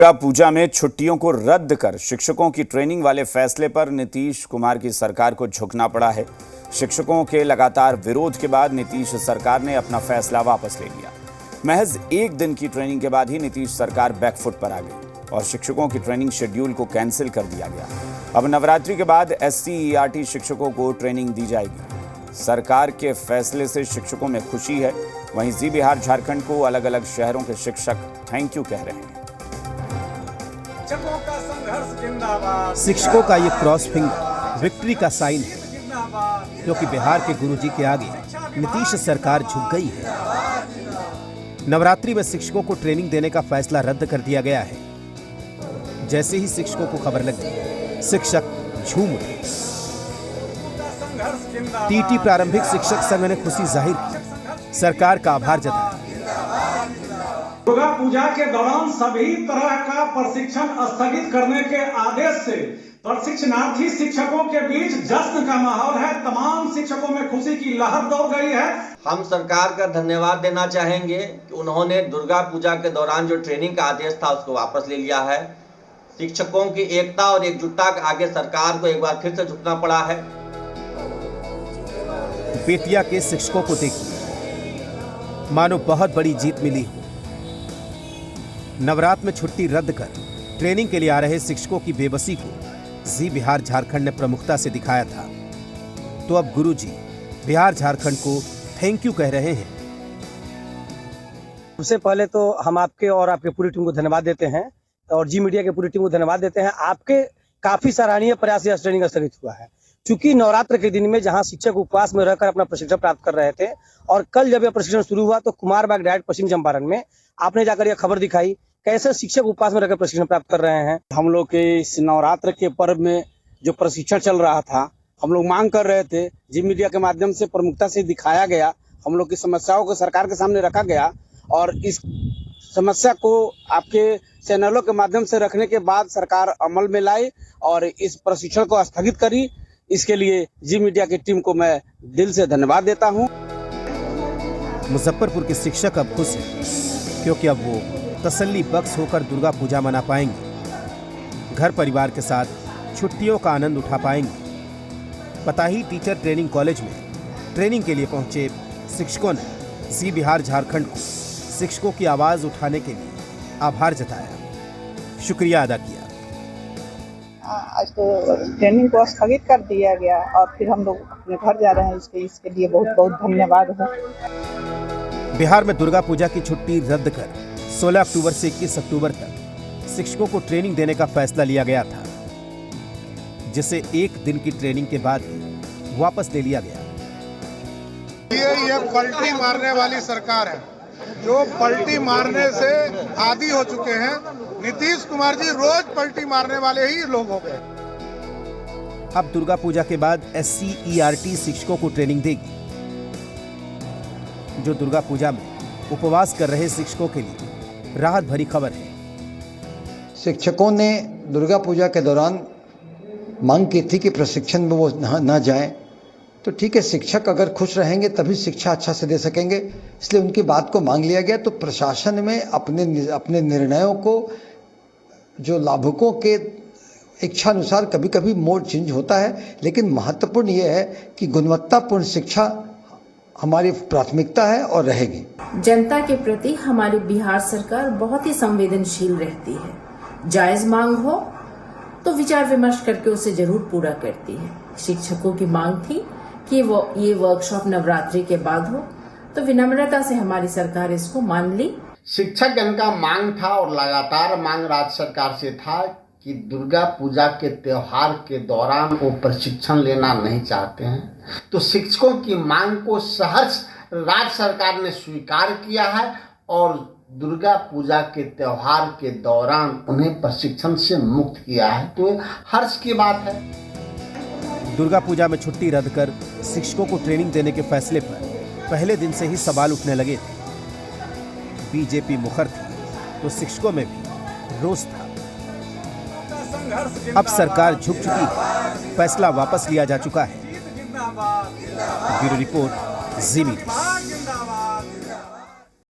दुर्गा पूजा में छुट्टियों को रद्द कर शिक्षकों की ट्रेनिंग वाले फैसले पर नीतीश कुमार की सरकार को झुकना पड़ा है। शिक्षकों के लगातार विरोध के बाद नीतीश सरकार ने अपना फैसला वापस ले लिया। महज एक दिन की ट्रेनिंग के बाद ही नीतीश सरकार बैकफुट पर आ गई और शिक्षकों की ट्रेनिंग शेड्यूल को कैंसिल कर दिया गया। अब नवरात्रि के बाद SC/ERT शिक्षकों को ट्रेनिंग दी जाएगी। सरकार के फैसले से शिक्षकों में खुशी है। वहीं जी बिहार झारखंड को अलग अलग शहरों के शिक्षक थैंक यू कह रहे हैं। शिक्षकों का ये क्रॉस फिंगर विक्ट्री का साइन है, क्योंकि बिहार के गुरुजी के आगे नीतीश सरकार झुक गई है। नवरात्रि में शिक्षकों को ट्रेनिंग देने का फैसला रद्द कर दिया गया है। जैसे ही शिक्षकों को खबर लगी, शिक्षक झूम उठे। टीटी प्रारंभिक शिक्षक संघ ने खुशी जाहिर की, सरकार का आभार जताया। दुर्गा पूजा के दौरान सभी तरह का प्रशिक्षण स्थगित करने के आदेश से प्रशिक्षणार्थी शिक्षकों के बीच जश्न का माहौल है। तमाम शिक्षकों में खुशी की लहर दौड़ गई है। हम सरकार का धन्यवाद देना चाहेंगे कि उन्होंने दुर्गा पूजा के दौरान जो ट्रेनिंग का आदेश था उसको वापस ले लिया है। शिक्षकों की एकता और एकजुटता के आगे सरकार को एक बार फिर से झुकना पड़ा है। बेतिया के शिक्षकों को देखिए, मानो बहुत बड़ी जीत मिली हो। नवरात्र में छुट्टी रद्द कर ट्रेनिंग के लिए आ रहे शिक्षकों की बेबसी को जी बिहार झारखंड ने प्रमुखता से दिखाया था। तो अब गुरुजी बिहार झारखंड को थैंक यू कह रहे हैं। सबसे पहले तो हम आपके और आपके पूरी टीम को धन्यवाद देते हैं और जी मीडिया की पूरी टीम को धन्यवाद देते हैं। आपके काफी सराहनीय प्रयास से ट्रेनिंग स्थगित हुआ है, क्योंकि नवरात्र के दिन में जहां शिक्षक उपवास में रहकर अपना प्रशिक्षण प्राप्त कर रहे थे और कल जब यह प्रशिक्षण शुरू हुआ तो कुमारबाग डायरेक्ट पश्चिम चंपारण में आपने जाकर यह खबर दिखाई कैसे शिक्षक उपवास में रहकर प्रशिक्षण प्राप्त कर रहे हैं। हम लोग के इस नवरात्र के पर्व में जो प्रशिक्षण चल रहा था, हम लोग मांग कर रहे थे, जी मीडिया के माध्यम से प्रमुखता से दिखाया गया, हम लोग की समस्याओं को सरकार के सामने रखा गया और इस समस्या को आपके चैनलों के माध्यम से रखने के बाद सरकार अमल में लाई और इस प्रशिक्षण को स्थगित करी। इसके लिए जी मीडिया की टीम को मैं दिल से धन्यवाद देता हूँ। मुजफ्फरपुर के शिक्षक अब खुश हैं, क्योंकि अब वो तसल्ली बख्श होकर दुर्गा पूजा मना पाएंगे। घर परिवार के साथ छुट्टियों का आनंद उठा पाएंगे। पताही टीचर ट्रेनिंग कॉलेज में ट्रेनिंग के लिए पहुंचे शिक्षकों ने जी बिहार झारखंड को शिक्षकों की आवाज उठाने के लिए आभार जताया, शुक्रिया अदा किया। आज तो ट्रेनिंग को स्थगित कर दिया गया और फिर हम लोग अपने घर जा रहे हैं। इसके लिए बहुत बहुत धन्यवाद है। बिहार में दुर्गा पूजा की छुट्टी रद्द कर 16 अक्टूबर से 21 अक्टूबर तक शिक्षकों को ट्रेनिंग देने का फैसला लिया गया था, जिसे एक दिन की ट्रेनिंग के बाद ही वापस ले लिया गया। ये पलटी मारने वाली सरकार है, जो पलटी मारने से आदी हो चुके हैं। नीतीश कुमार जी रोज पलटी मारने वाले ही लोग हो गए। अब दुर्गा पूजा के बाद SC/ERT शिक्षकों को ट्रेनिंग देगी। जो दुर्गा पूजा में उपवास कर रहे शिक्षकों के लिए राहत भरी खबर है। शिक्षकों ने दुर्गा पूजा के दौरान मांग की थी कि प्रशिक्षण में वो ना जाएं, तो ठीक है, शिक्षक अगर खुश रहेंगे तभी शिक्षा अच्छा से दे सकेंगे, इसलिए उनकी बात को मांग लिया गया। तो प्रशासन में अपने निर्णयों को जो लाभुकों के इच्छा अनुसार कभी कभी मोड चेंज होता है, लेकिन महत्वपूर्ण ये है कि गुणवत्तापूर्ण शिक्षा हमारी प्राथमिकता है और रहेगी। जनता के प्रति हमारी बिहार सरकार बहुत ही संवेदनशील रहती है। जायज मांग हो तो विचार विमर्श करके उसे जरूर पूरा करती है। शिक्षकों की मांग थी कि ये वर्कशॉप नवरात्रि के बाद हो, तो विनम्रता से हमारी सरकार इसको मान ली। शिक्षक जन का मांग था और लगातार मांग राज्य सरकार से था कि दुर्गा पूजा के त्योहार के दौरान वो प्रशिक्षण लेना नहीं चाहते हैं, तो शिक्षकों की मांग को सहर्ष राज्य सरकार ने स्वीकार किया है और दुर्गा पूजा के त्योहार के दौरान उन्हें प्रशिक्षण से मुक्त किया है। तो हर्ष की बात है। दुर्गा पूजा में छुट्टी रद्द कर शिक्षकों को ट्रेनिंग देने के फैसले पर पहले दिन से ही सवाल उठने लगे थे। बीजेपी मुखर थी तो शिक्षकों में भी रोष था। अब सरकार झुक चुकी है, फैसला वापस लिया जा चुका है। ब्यूरो रिपोर्ट, जी मीडिया।